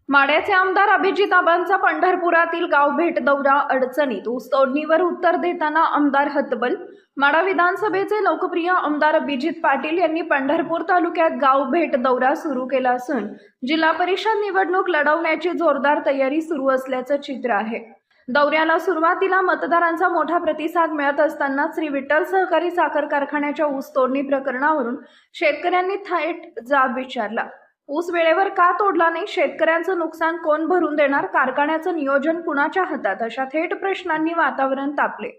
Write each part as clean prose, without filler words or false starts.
माढ्याचे आमदार अभिजित आबांचा पंढरपुरातील गाव भेट दौरा अडचणीत, ऊस तोडणीवर उत्तर देताना आमदार हतबल। माढा विधानसभेचे लोकप्रिय आमदार अभिजित पाटील यांनी पंढरपूर तालुक्यात गाव भेट दौरा सुरू केला असून जिल्हा परिषद निवडणूक लढवण्याची जोरदार तयारी सुरू असल्याचं चित्र आहे। दौऱ्याला सुरुवातीला मतदारांचा मोठा प्रतिसाद मिळत असताना श्री विठ्ठल सहकारी साखर कारखान्याच्या ऊस तोडणी प्रकरणावरून शेतकऱ्यांनी थेट जाब विचारला। ऊस वेळेवर का तोडला नाही, शेतकऱ्यांचं नुकसान कोण भरून देणार, कारखान्याचं नियोजन कुणाच्या हातात, अशा थेट प्रश्नांनी वातावरण तापले।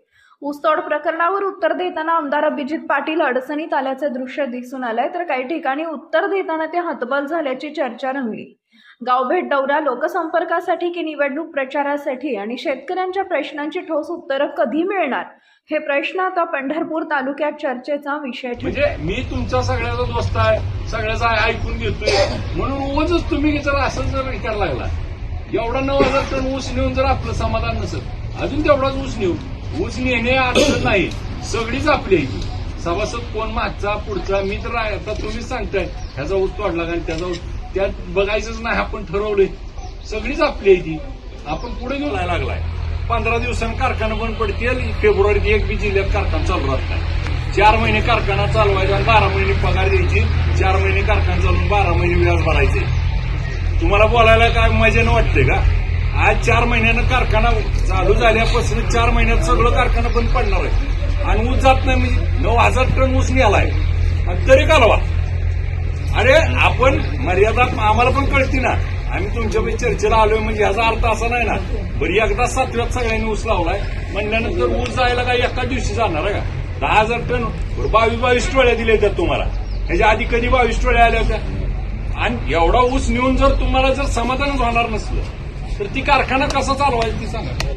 ऊसतोड प्रकरणावर उत्तर देताना आमदार अभिजित पाटील अडचणीत आल्याचे दृश्य दिसून आलंय, तर काही ठिकाणी उत्तर देताना ते हतबल झाल्याची चर्चा रंगली। गावभेट दौरा लोकसंपर्कासाठी की निवडणूक प्रचारासाठी आणि शेतकऱ्यांच्या प्रश्नांची ठोस उत्तरं कधी मिळणार, हे प्रश्न आता पंढरपूर तालुक्यात चर्चेचा विषय ठरले। म्हणजे मी तुमचा सगळ्याचा दोस्त आहे, सगळ्याचा ऐकून घेतोय म्हणून उगाचच तुम्ही जर असं जर विचार लागला, एवढा 9,000 टन ऊस नेऊन जर आपलं समाधान नसेल, अजून तेवढाच ऊस नेऊ, ऊस नेणे अडचण नाही, सगळीच आपली आहे। सभासद कोण मागचा पुढचा, मी तर आता तुम्हीच सांगताय ह्याचा ऊस तोडला आणि त्याचा ऊस, त्यात बघायचंच नाही, आपण ठरवलंय, सगळीच आपली आहे ती, आपण पुढे घेऊन लागलाय। 15 दिवसांनी कारखाना बंद पडतील, फेब्रुवारीत 1 बी जिल्ह्यात कारखाना चालू राहत नाही। 4 महिने कारखाना चालवायचा आणि 12 महिने पगार द्यायची, 4 महिने कारखाना चालवून 12 महिने व्याज भरायचे। तुम्हाला बोलायला काय मजेनं वाटतंय का? आज 4 महिन्यानं कारखाना चालू झाल्यापासून 4 महिन्यात सगळं कारखाना बंद पडणार आहे आणि ऊस जात नाही, म्हणजे 9,000 टन ऊस निघालाय आणि तरी कालवा। अरे आपण मर्यादा आम्हाला पण कळती ना, आम्ही तुमच्या चर्चेला आलोय म्हणजे याचा अर्थ असा नाही ना, बरी एकदा 7व्यात सगळ्यांनी ऊस लावलाय म्हणल्यानंतर ऊस जायला काही एका दिवशी जाणार आहे का? 10,000 टन 22 टोळ्या दिल्या होत्या तुम्हाला, ह्याच्या आधी कधी 22 टोळ्या आल्या होत्या? आणि एवढा ऊस नेऊन जर तुम्हाला जर समाधानच होणार नसलं तर ती कारखाना कसा चालवायचा ती सांगा।